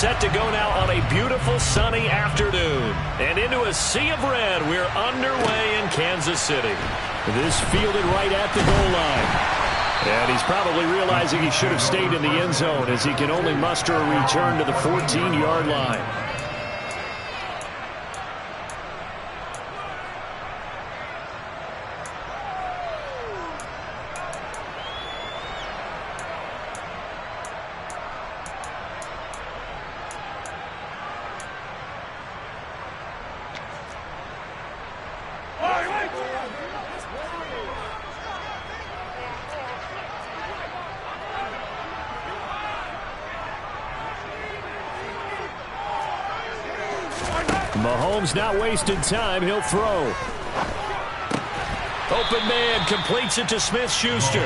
set to go now on a beautiful sunny afternoon. And into a sea of red, we're underway in Kansas City. This fielded right at the goal line. And he's probably realizing he should have stayed in the end zone as he can only muster a return to the 14-yard line. Mahomes not wasting time. He'll throw. Open man completes it to Smith-Schuster.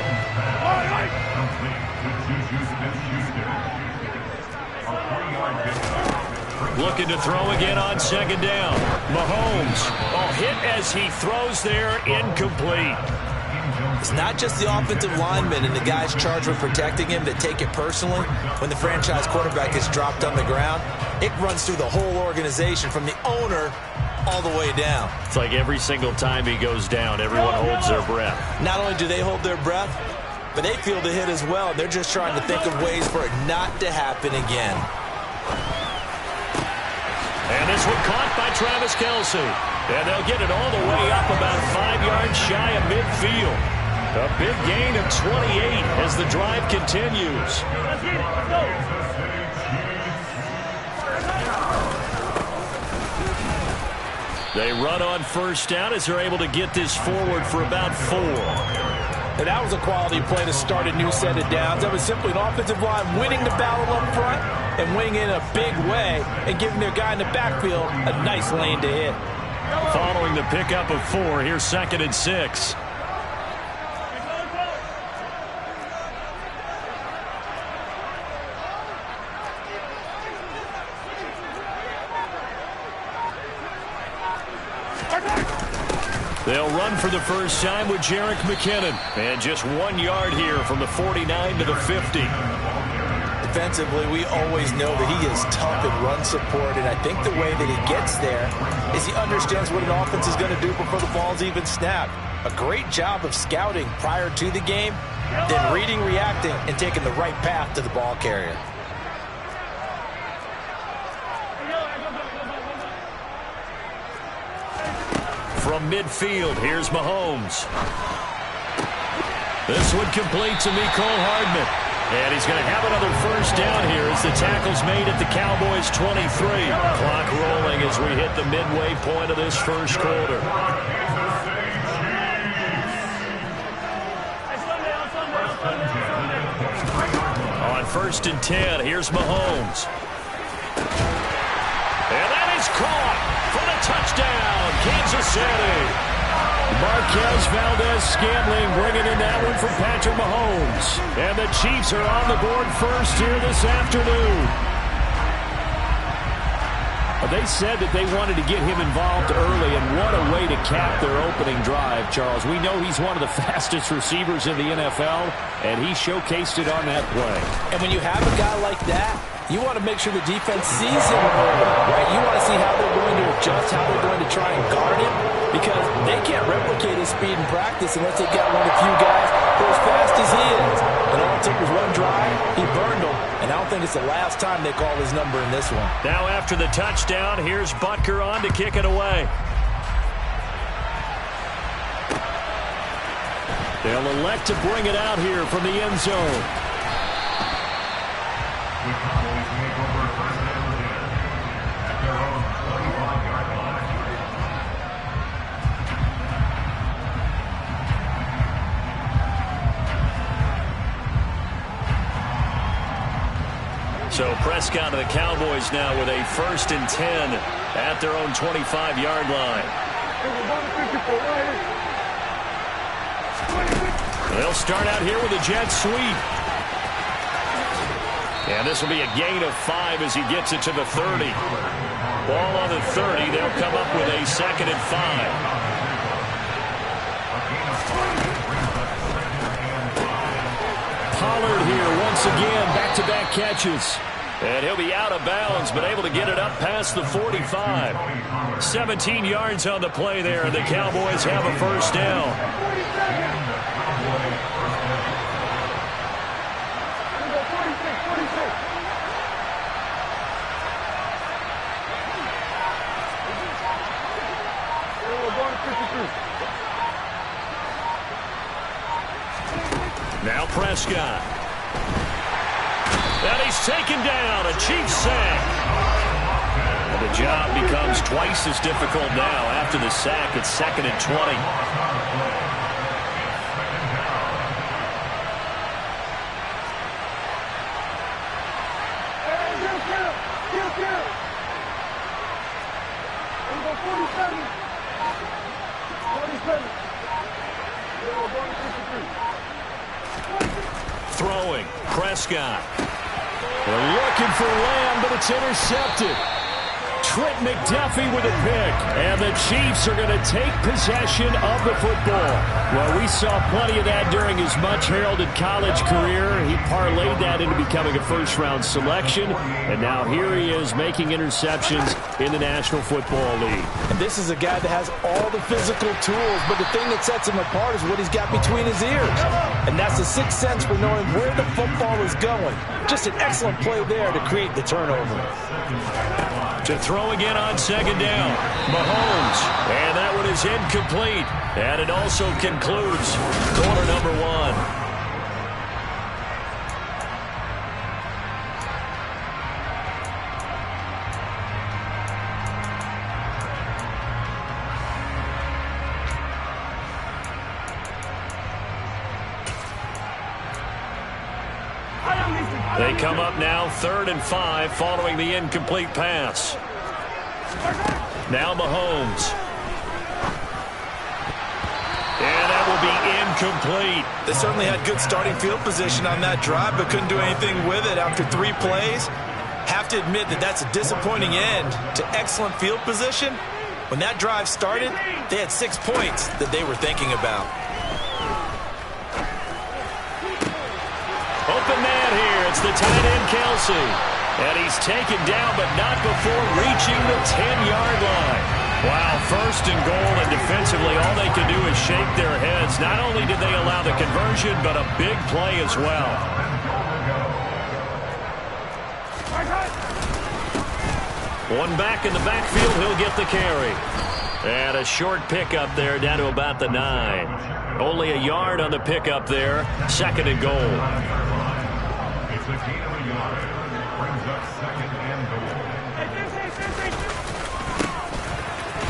Looking to throw again on second down. Mahomes, hit as he throws there, incomplete. It's not just the offensive linemen and the guys charged with protecting him that take it personally. When the franchise quarterback is dropped on the ground, it runs through the whole organization from the owner all the way down. It's like every single time he goes down, everyone holds their breath. Not only do they hold their breath, but they feel the hit as well. They're just trying to think of ways for it not to happen again. And this one caught by Travis Kelce. And they'll get it all the way up about 5 yards shy of midfield. A big gain of 28 as the drive continues. They run on first down as they're able to get this forward for about 4. And that was a quality play to start a new set of downs. That was simply an offensive line winning the battle up front and winning it in a big way and giving their guy in the backfield a nice lane to hit. Following the pickup of 4, here's 2nd and 6. They'll run for the first time with Jerick McKinnon. And just 1 yard here from the 49 to the 50. Defensively, we always know that he is tough in run support, and I think the way that he gets there is he understands what an offense is going to do before the ball's even snapped. A great job of scouting prior to the game, then reading, reacting, and taking the right path to the ball carrier. From midfield, here's Mahomes. This one complete to Mecole Hardman. And he's going to have another first down here as the tackle's made at the Cowboys' 23. Clock rolling as we hit the midway point of this first quarter. On 1st and 10, here's Mahomes. And that is caught for the touchdown, Kansas City. Marquez Valdez-Scantling bringing in that one from Patrick Mahomes. And the Chiefs are on the board first here this afternoon. They said that they wanted to get him involved early, and what a way to cap their opening drive, Charles. We know he's one of the fastest receivers in the NFL, and he showcased it on that play. And when you have a guy like that, you want to make sure the defense sees him early, right? You want to see how they're going to adjust, how they're going to try and guard him, because they can't replicate his speed in practice unless they've got one of the few guys who are as fast as he is. And all it took was one drive, he burned them, and I don't think it's the last time they call his number in this one. Now after the touchdown, here's Butker on to kick it away. They'll elect to bring it out here from the end zone. So Prescott and the Cowboys now with a 1st and 10 at their own 25-yard line. They'll start out here with a jet sweep. And this will be a gain of 5 as he gets it to the 30. Ball on the 30. They'll come up with a 2nd and 5. Pollard here once again, back-to-back catches. And he'll be out of bounds, but able to get it up past the 45. 17 yards on the play there, and the Cowboys have a first down. Now Prescott. And he's taken down, a Chiefs sack. And the job becomes twice as difficult now after the sack. It's 2nd and 20. Throwing, Prescott. They're looking for Lamb, but it's intercepted. Trent McDuffie with a pick, and the Chiefs are going to take possession of the football. Well, we saw plenty of that during his much-heralded college career. He parlayed that into becoming a first-round selection, and now here he is making interceptions in the National Football League. And this is a guy that has all the physical tools, but the thing that sets him apart is what he's got between his ears. And that's the sixth sense for knowing where the football is going. Just an excellent play there to create the turnover. To throw again on 2nd down. Mahomes. And that one is incomplete. And it also concludes quarter number 1. They come up now 3rd and 5 following the incomplete pass. Now Mahomes. And that will be incomplete. They certainly had good starting field position on that drive, but couldn't do anything with it after 3 plays. Have to admit that that's a disappointing end to excellent field position. When that drive started, they had 6 points that they were thinking about. Open man here. It's the tight end, Kelsey. And he's taken down, but not before reaching the 10-yard line. Wow, 1st and goal, and defensively all they can do is shake their heads. Not only did they allow the conversion, but a big play as well. One back in the backfield, he'll get the carry. And a short pickup there down to about the 9. Only a yard on the pickup there. 2nd and goal.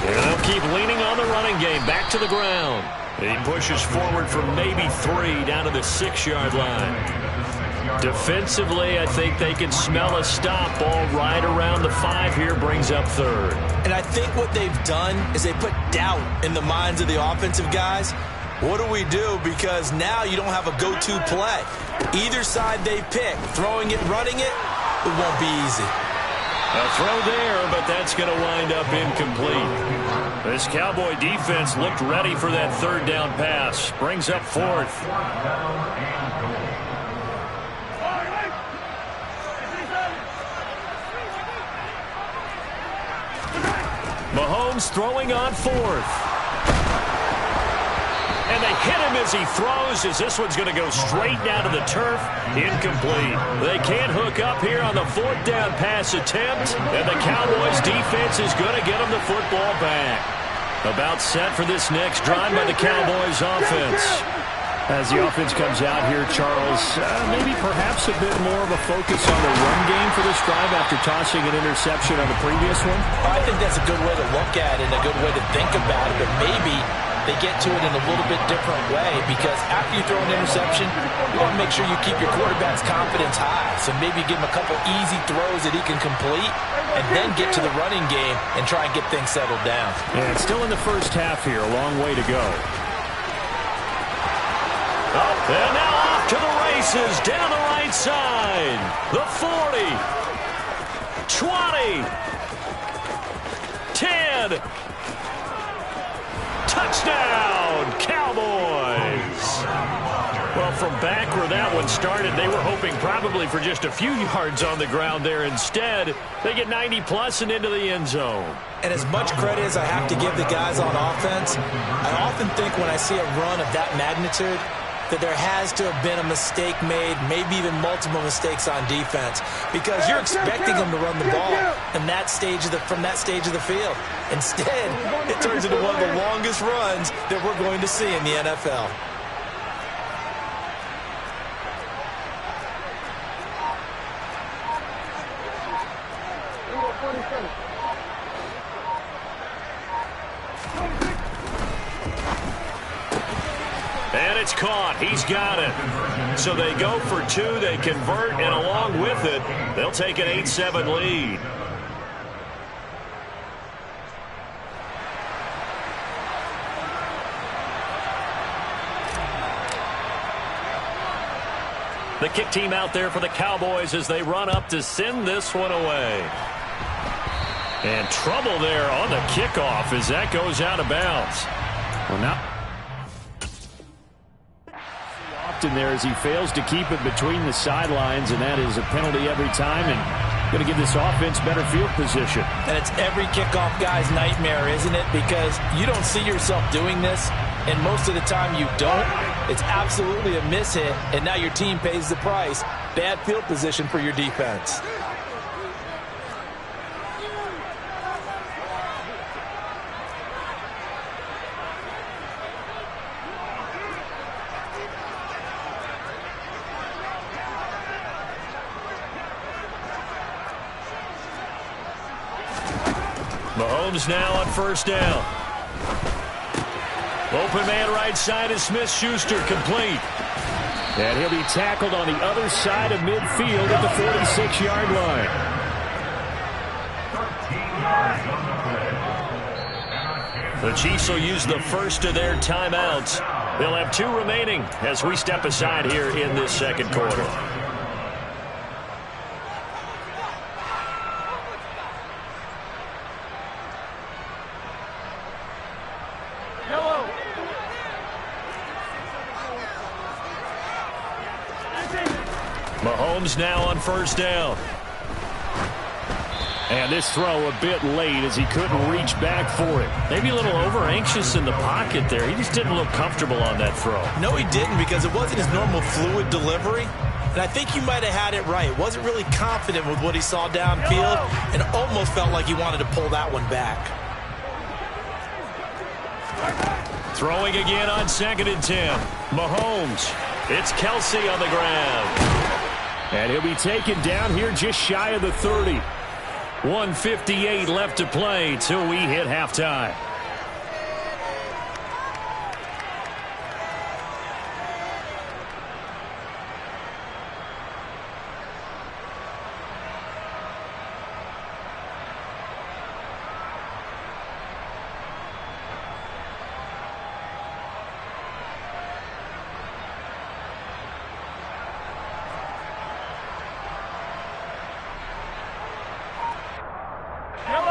And they'll keep leaning on the running game. Back to the ground. He pushes forward for maybe 3 down to the 6-yard line. Defensively, I think they can smell a stop. Ball right around the 5 here, brings up 3rd. And I think what they've done is they put doubt in the minds of the offensive guys. What do we do? Because now you don't have a go-to play. Either side they pick, throwing it, running it, it won't be easy. A throw there, but that's going to wind up incomplete. This Cowboy defense looked ready for that 3rd down pass. Brings up 4th. Mahomes throwing on 4th. And they hit him as he throws, as this one's going to go straight down to the turf. Incomplete. They can't hook up here on the 4th down pass attempt, and the Cowboys defense is going to get them the football back. About set for this next drive by the Cowboys offense. As the offense comes out here, Charles, maybe perhaps a bit more of a focus on the run game for this drive after tossing an interception on the previous one? I think that's a good way to look at it and a good way to think about it, but maybe they get to it in a little bit different way, because after you throw an interception, you want to make sure you keep your quarterback's confidence high. So maybe give him a couple easy throws that he can complete and then get to the running game and try and get things settled down. Yeah, it's still in the first half here. A long way to go. Oh, and now off to the races down the right side. The 40. 20. 10. Touchdown, Cowboys. Well, from back where that one started, they were hoping probably for just a few yards on the ground there. Instead, they get 90-plus and into the end zone. And as much credit as I have to give the guys on offense, I often think when I see a run of that magnitude that there has to have been a mistake made, maybe even multiple mistakes on defense, because you're expecting them to run the ball in that stage of from that stage of the field. Instead, it turns into one of the longest runs that we're going to see in the NFL. And it's caught. He's got it. So they go for two. They convert, and along with it, they'll take an 8-7 lead. The kick team out there for the Cowboys as they run up to send this one away. And trouble there on the kickoff as that goes out of bounds. Well, now in there as he fails to keep it between the sidelines, and that is a penalty every time, and going to give this offense better field position. And it's every kickoff guy's nightmare, isn't it? Because you don't see yourself doing this, and most of the time you don't. It's absolutely a mishit, and now your team pays the price. Bad field position for your defense. Mahomes now on first down. Open man right side is Smith-Schuster, complete. And he'll be tackled on the other side of midfield at the 46-yard line. The Chiefs will use the first of their timeouts. They'll have two remaining as we step aside here in this second quarter. Mahomes now on first down. And this throw a bit late as he couldn't reach back for it. Maybe a little over-anxious in the pocket there. He just didn't look comfortable on that throw. No, he didn't, because it wasn't his normal fluid delivery. And I think you might have had it right. Wasn't really confident with what he saw downfield and almost felt like he wanted to pull that one back. Throwing again on 2nd and 10. Mahomes. It's Kelsey on the ground. And he'll be taken down here just shy of the 30. 1:58 left to play till we hit halftime.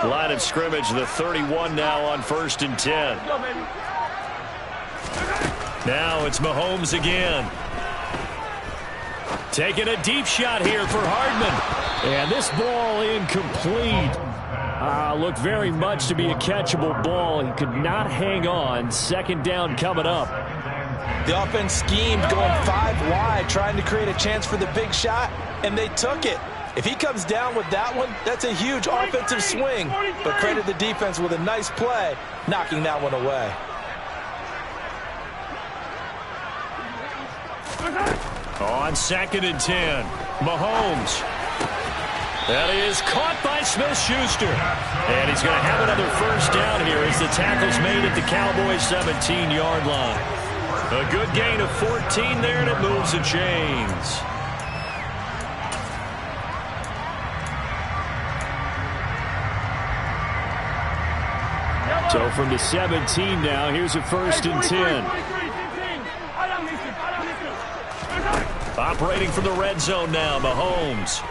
Line of scrimmage, the 31 now on 1st and 10. Now it's Mahomes again. Taking a deep shot here for Hardman. And this ball incomplete. Looked very much to be a catchable ball. He could not hang on. 2nd down coming up. The offense schemed going 5 wide, trying to create a chance for the big shot, and they took it. If he comes down with that one, that's a huge offensive swing. But credit the defense with a nice play, knocking that one away. On 2nd and 10, Mahomes. That is caught by Smith-Schuster. And he's going to have another first down here as the tackle's made at the Cowboys' 17-yard line. A good gain of 14 there, and it moves the chains. So from the 17 now, here's a 1st and 10. Operating from the red zone now, Mahomes.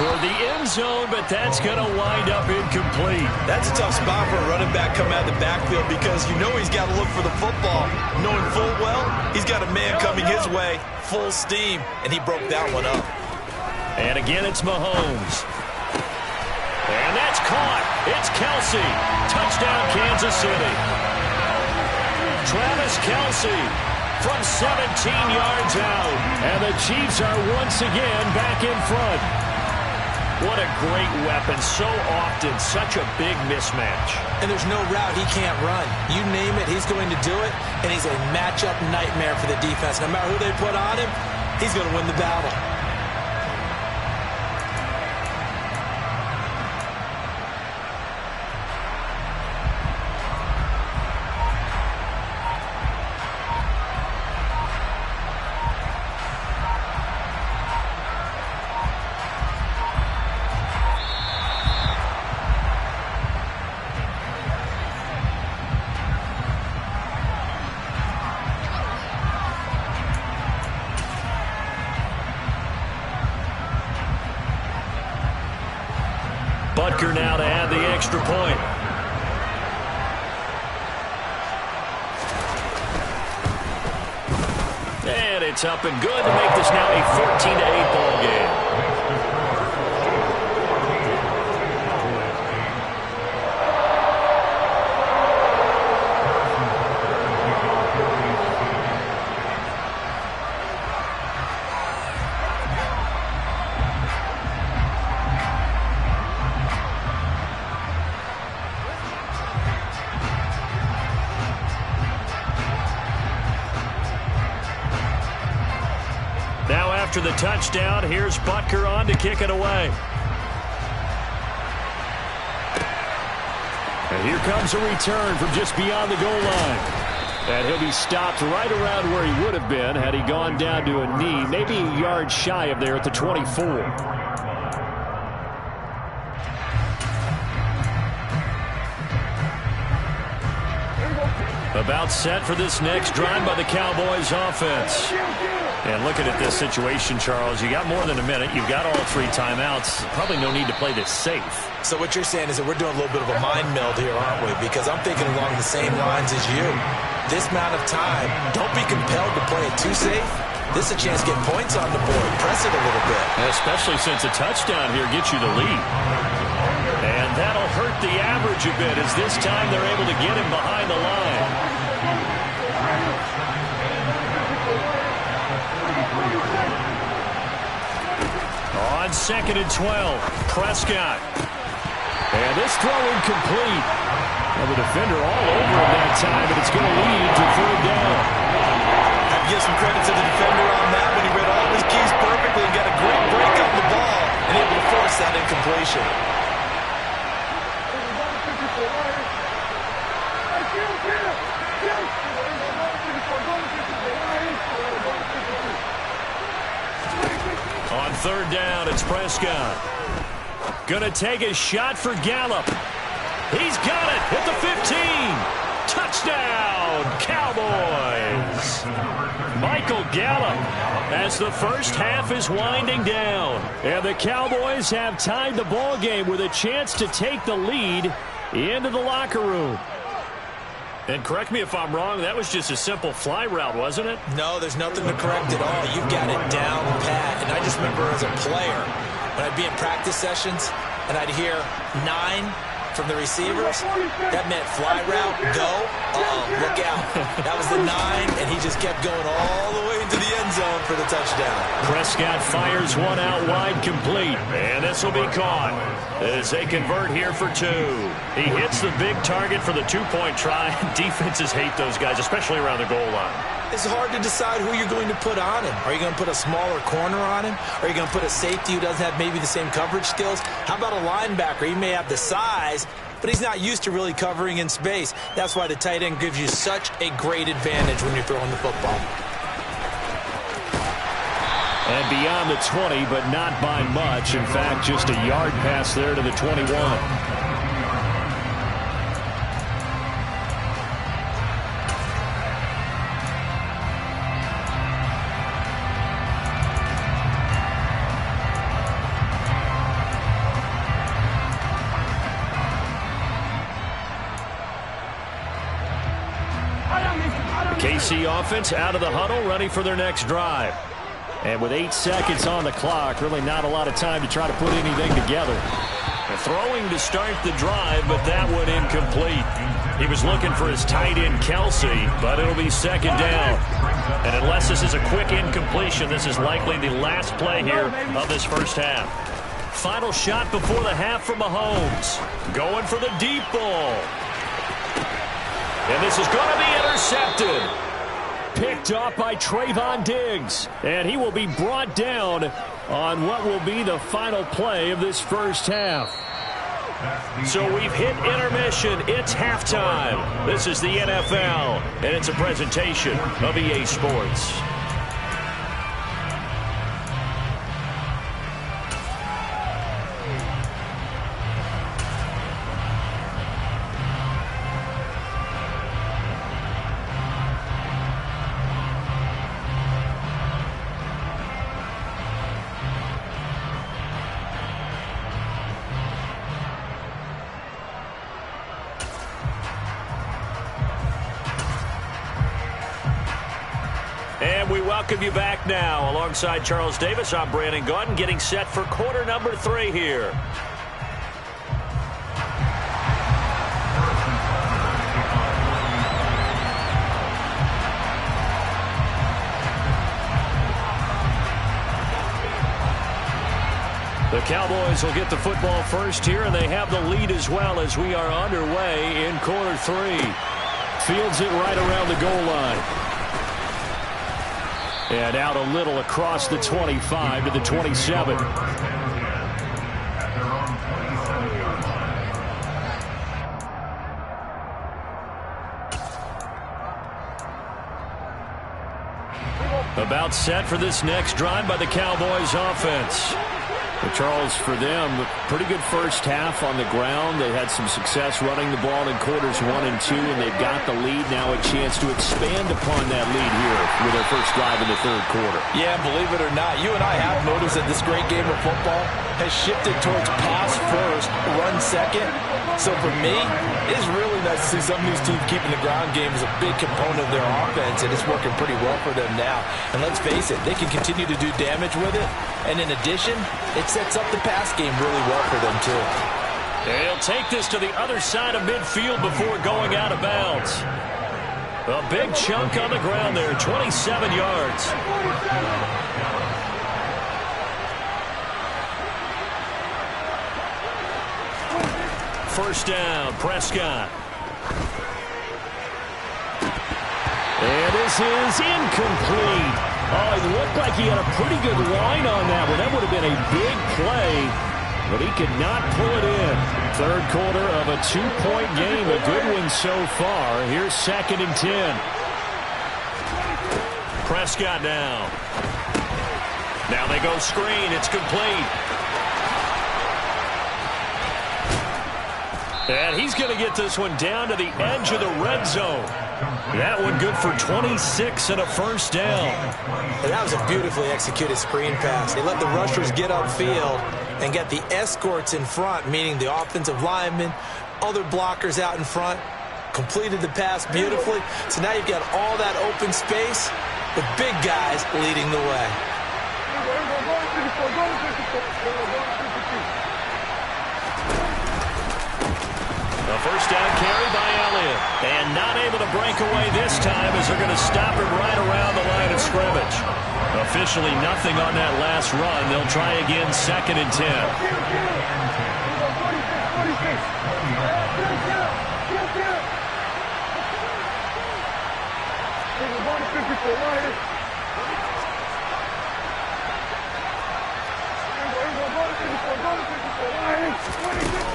for the end zone, but that's going to wind up incomplete. That's a tough spot for a running back coming out of the backfield because you know he's got to look for the football. Knowing full well, he's got a man coming his way, full steam, and he broke that one up. And again, it's Mahomes. And that's caught. It's Kelsey. Touchdown, Kansas City. Travis Kelsey from 17 yards out. And the Chiefs are once again back in front. What a great weapon. So often, such a big mismatch. And there's no route he can't run. You name it, he's going to do it. And he's a matchup nightmare for the defense. No matter who they put on him, he's going to win the battle. Butker now to add the extra point. And it's up and good to make this now a 14-8 ball game. After the touchdown, here's Butker on to kick it away. And here comes a return from just beyond the goal line. And he'll be stopped right around where he would have been had he gone down to a knee, maybe a yard shy of there at the 24. About set for this next drive by the Cowboys offense. And looking at this situation, Charles, you got more than a minute. You've got all 3 timeouts. Probably no need to play this safe. So what you're saying is that we're doing a little bit of a mind meld here, aren't we? Because I'm thinking along the same lines as you. This amount of time, don't be compelled to play it too safe. This is a chance to get points on the board. Press it a little bit. Especially since a touchdown here gets you the lead. And that'll hurt the average a bit as this time they're able to get him behind the line. On 2nd and 12, Prescott. And this throw incomplete. Well, the defender all over him that time, but it's going to lead to 3rd down. I'd give some credit to the defender on that when he read all of his keys perfectly and got a great break on the ball and able to force that incompletion. On 3rd down, it's Prescott. Gonna take a shot for Gallup. He's got it at the 15. Touchdown, Cowboys. Michael Gallup as the first half is winding down. And the Cowboys have tied the ball game with a chance to take the lead into the locker room. And correct me if I'm wrong, that was just a simple fly route, wasn't it? No, there's nothing to correct at all. You've got it down pat. And I just remember as a player, when I'd be in practice sessions and I'd hear 9 from the receivers, that meant fly route, go, look out. That was the 9, and he just kept going all the way into the end zone for the touchdown. Prescott fires one out wide complete, and this will be caught as they convert here for 2. He hits the big target for the 2-point try. Defenses hate those guys, especially around the goal line. It's hard to decide who you're going to put on him. Are you going to put a smaller corner on him? Are you going to put a safety who doesn't have maybe the same coverage skills? How about a linebacker? He may have the size, but he's not used to really covering in space. That's why the tight end gives you such a great advantage when you're throwing the football. And beyond the 20, but not by much. In fact, just a yard pass there to the 21. KC offense out of the huddle, ready for their next drive. And with 8 seconds on the clock, really not a lot of time to try to put anything together. Throwing to start the drive, but that one incomplete. He was looking for his tight end, Kelsey, but it'll be second down. And unless this is a quick incompletion, this is likely the last play here of this first half. Final shot before the half from Mahomes. Going for the deep ball. And this is going to be intercepted. Picked off by Trayvon Diggs. And he will be brought down on what will be the final play of this first half. So we've hit intermission. It's halftime. This is the NFL, and it's a presentation of EA Sports. And we welcome you back now. Alongside Charles Davis, I'm Brandon Gaudin, getting set for quarter number 3 here. The Cowboys will get the football first here, and they have the lead as well as we are underway in quarter 3. Fields it right around the goal line. And out a little across the 25 to the 27. About set for this next drive by the Cowboys offense. But Charles, for them, pretty good first half on the ground. They had some success running the ball in quarters 1 and 2, and they've got the lead now, a chance to expand upon that lead here with their first drive in the third quarter. Yeah, believe it or not, you and I have noticed that this great game of football has shifted towards pass first, run second. So for me, it's really nice to see some of these teams keeping the ground game as a big component of their offense, and it's working pretty well for them now. And let's face it, they can continue to do damage with it. And in addition, it sets up the pass game really well for them, too. They'll take this to the other side of midfield before going out of bounds. A big chunk on the ground there, 27 yards. First down, Prescott. And this is incomplete. Oh, it looked like he had a pretty good line on that one. That would have been a big play, but he could not pull it in. Third quarter of a 2-point game. A good one so far. Here's 2nd and 10. Prescott now. Now they go screen. It's complete. And he's going to get this one down to the edge of the red zone. That one good for 26 and a first down. And that was a beautifully executed screen pass. They let the rushers get upfield and get the escorts in front, meaning the offensive linemen, other blockers out in front, completed the pass beautifully. So now you've got all that open space with big guys leading the way. The first down carry by Elliott. And not able to break away this time as they're going to stop it right around the line of scrimmage. Officially nothing on that last run. They'll try again, 2nd and 10.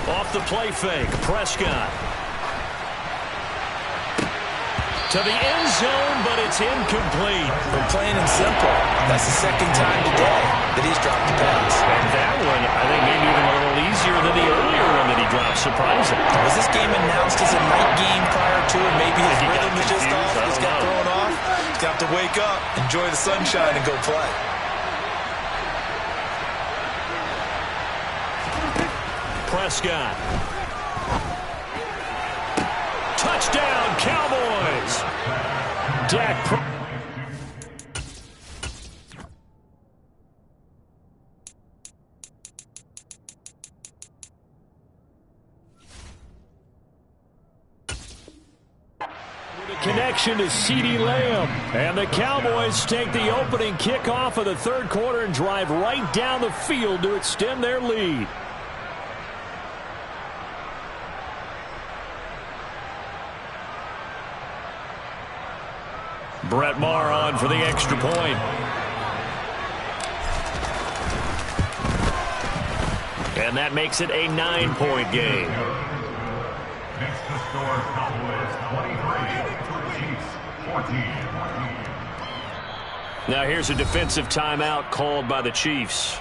Off the play fake, Prescott. To the end zone, but it's incomplete. From plain and simple, that's the 2nd time today that he's dropped the pass. And that one, I think, maybe even a little easier than the earlier one that he dropped, surprising. Was this game announced as a night game prior to it? Maybe his rhythm was just off, just got thrown off. He's got to wake up, enjoy the sunshine, and go play. Prescott. Touchdown, Cowboys. Dak. Connection to CeeDee Lamb. And the Cowboys take the opening kickoff of the third quarter and drive right down the field to extend their lead. Brett Maher on for the extra point. And that makes it a 9-point game. Next to score, Cowboys 23, Chiefs 14. Now here's a defensive timeout called by the Chiefs.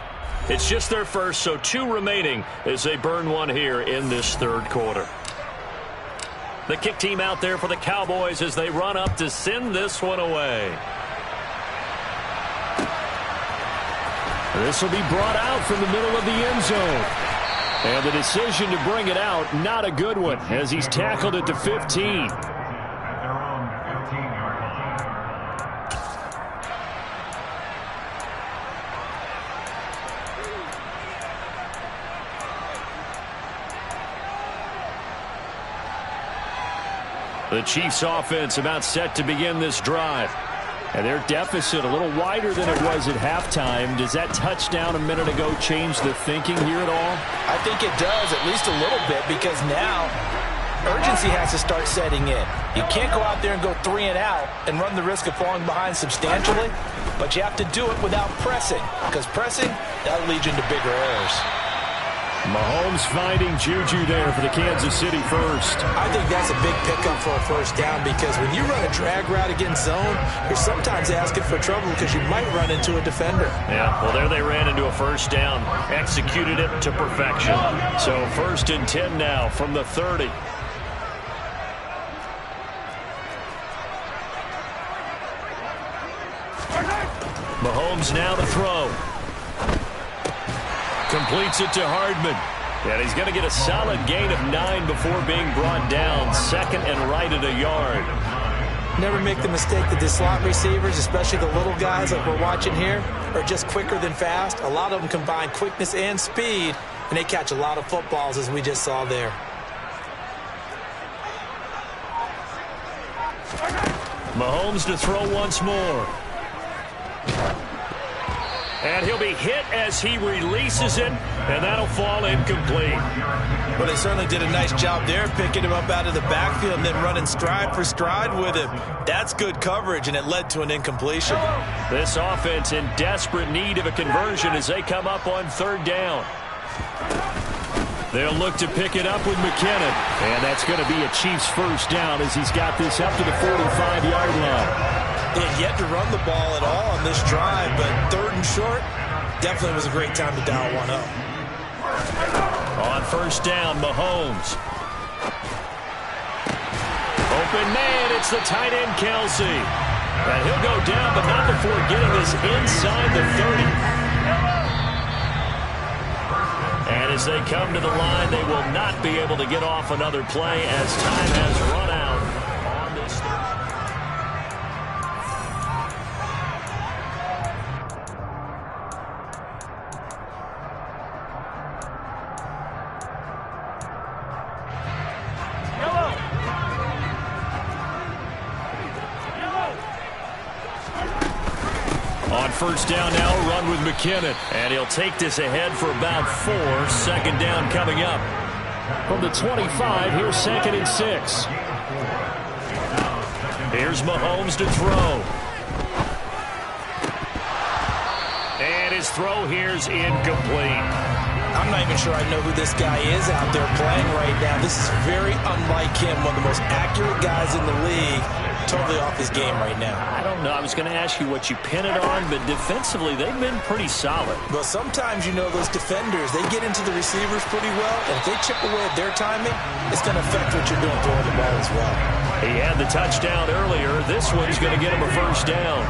It's just their first, so 2 remaining as they burn one here in this third quarter. The kick team out there for the Cowboys as they run up to send this one away. This will be brought out from the middle of the end zone. And the decision to bring it out, not a good one, as he's tackled at the 15. At their own 15-yard line. The Chiefs offense about set to begin this drive. And their deficit a little wider than it was at halftime. Does that touchdown a minute ago change the thinking here at all? I think it does, at least a little bit, because now urgency has to start setting in. You can't go out there and go 3 and out and run the risk of falling behind substantially, but you have to do it without pressing, because pressing, that'll lead you into bigger errors. Mahomes finding Juju there for the Kansas City first. I think that's a big pickup for a first down, because when you run a drag route against zone, you're sometimes asking for trouble because you might run into a defender. Yeah, well, there they ran into a first down. Executed it to perfection. So 1st and 10 now from the 30. Mahomes now to throw. Completes it to Hardman. And he's going to get a solid gain of 9 before being brought down. 2nd and right at a yard. Never make the mistake that the slot receivers, especially the little guys like we're watching here, are just quicker than fast. A lot of them combine quickness and speed, and they catch a lot of footballs, as we just saw there. Mahomes to throw once more. And he'll be hit as he releases it, and that'll fall incomplete. Well, they certainly did a nice job there, picking him up out of the backfield and then running stride for stride with him. That's good coverage, and it led to an incompletion. This offense in desperate need of a conversion as they come up on 3rd down. They'll look to pick it up with McKinnon, and that's going to be a Chiefs first down as he's got this up to the 45-yard line. They had yet to run the ball at all on this drive, but 3rd and short definitely was a great time to dial one up. On 1st down, Mahomes. Open man, it's the tight end, Kelsey. And he'll go down, but not before getting this inside the 30. And as they come to the line, they will not be able to get off another play as time has run out on this third. On 1st down now, a run with McKinnon. And he'll take this ahead for about 4. 2nd down coming up. From the 25, here's 2nd and 6. Here's Mahomes to throw. And his throw here's incomplete. I'm not even sure I know who this guy is out there playing right now. This is very unlike him, one of the most accurate guys in the league. Totally off his game right now. I don't know. I was going to ask you what you pin it on, but defensively, they've been pretty solid. Well, sometimes, you know, those defenders, they get into the receivers pretty well, and if they chip away at their timing, it's going to affect what you're doing throwing the ball as well. He had the touchdown earlier. This one's going to get him a first down.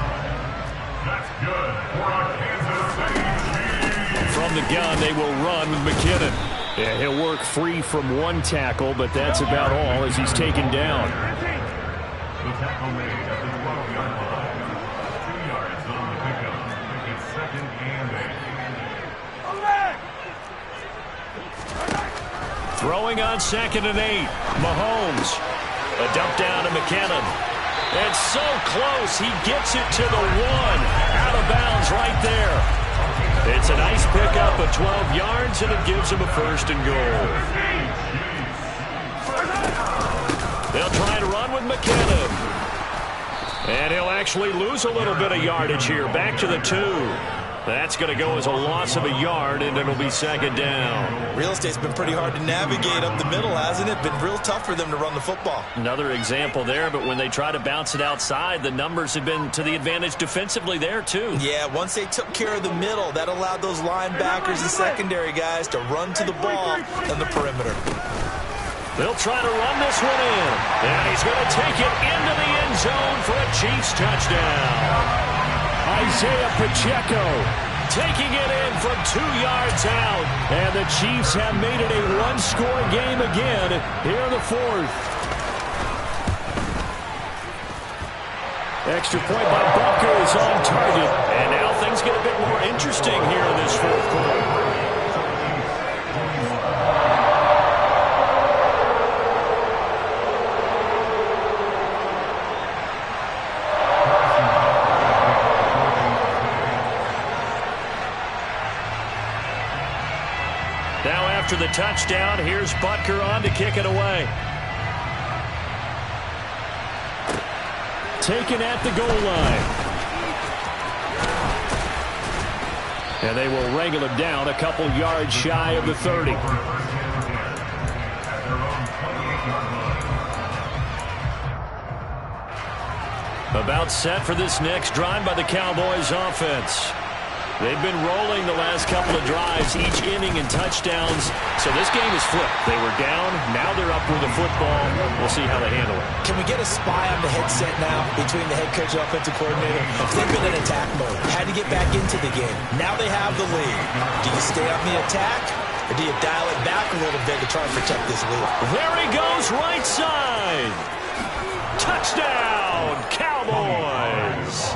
That's good for a Kansas City Chiefs. From the gun, they will run with McKinnon. Yeah, he'll work free from one tackle, but that's about all as he's taken down. The tackle made at the 12-yard Throwing on 2nd and 8. Mahomes. A dump down to McKinnon. And so close, he gets it to the 1. Out of bounds right there. It's a nice pickup of 12 yards, and it gives him a 1st and goal. They'll try to run with McKinnon. And he'll actually lose a little bit of yardage here. Back to the 2. That's going to go as a loss of a yard, and it'll be 2nd down. Real estate's been pretty hard to navigate up the middle, hasn't it? Been real tough for them to run the football. Another example there, but when they try to bounce it outside, the numbers have been to the advantage defensively there, too. Yeah, once they took care of the middle, that allowed those linebackers and secondary guys to run to the ball and the perimeter. They'll try to run this one in, and he's going to take it into the end zone for a Chiefs touchdown. Isaiah Pacheco taking it in from 2 yards out. And the Chiefs have made it a one-score game again here in the 4th. Extra point by Butker is on target. And now things get a bit more interesting here in this 4th quarter. After the touchdown, here's Butker on to kick it away. Taken at the goal line. And they will wrangle him down a couple yards shy of the 30. About set for this next drive by the Cowboys offense. They've been rolling the last couple of drives, each inning in touchdowns. So this game is flipped. They were down. Now they're up with the football. We'll see how they handle it. Can we get a spy on the headset now between the head coach and offensive coordinator? They've been in attack mode. Had to get back into the game. Now they have the lead. Do you stay on the attack, or do you dial it back a little bit to try and protect this lead? There he goes, right side. Touchdown, Cowboys.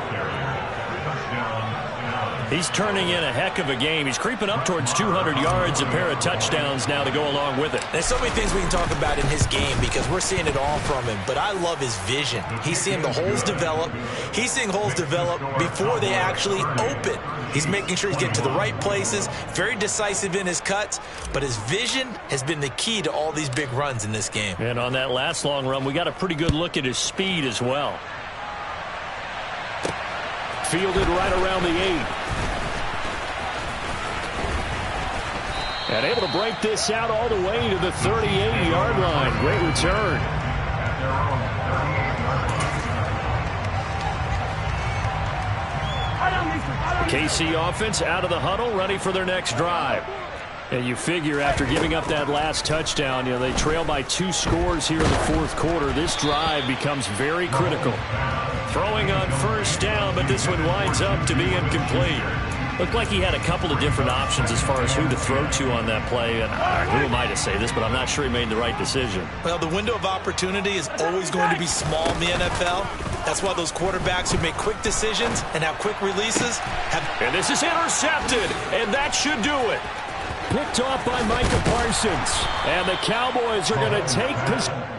He's turning in a heck of a game. He's creeping up towards 200 yards, a pair of touchdowns now to go along with it. There's so many things we can talk about in his game because we're seeing it all from him, but I love his vision. He's seeing the holes develop. He's seeing holes develop before they actually open. He's making sure he's getting to the right places, very decisive in his cuts, but his vision has been the key to all these big runs in this game. And on that last long run, we got a pretty good look at his speed as well. Fielded right around the 8. And able to break this out all the way to the 38-yard line. Great return. The KC offense out of the huddle, ready for their next drive. And you figure after giving up that last touchdown, they trail by 2 scores here in the 4th quarter. This drive becomes very critical. Throwing on 1st down, but this one winds up to be incomplete. Looked like he had a couple of different options as far as who to throw to on that play. And who am I to say this, but I'm not sure he made the right decision. Well, the window of opportunity is always going to be small in the NFL. That's why those quarterbacks who make quick decisions and have quick releases have... And this is intercepted, and that should do it. Picked off by Micah Parsons. And the Cowboys are going to take possession.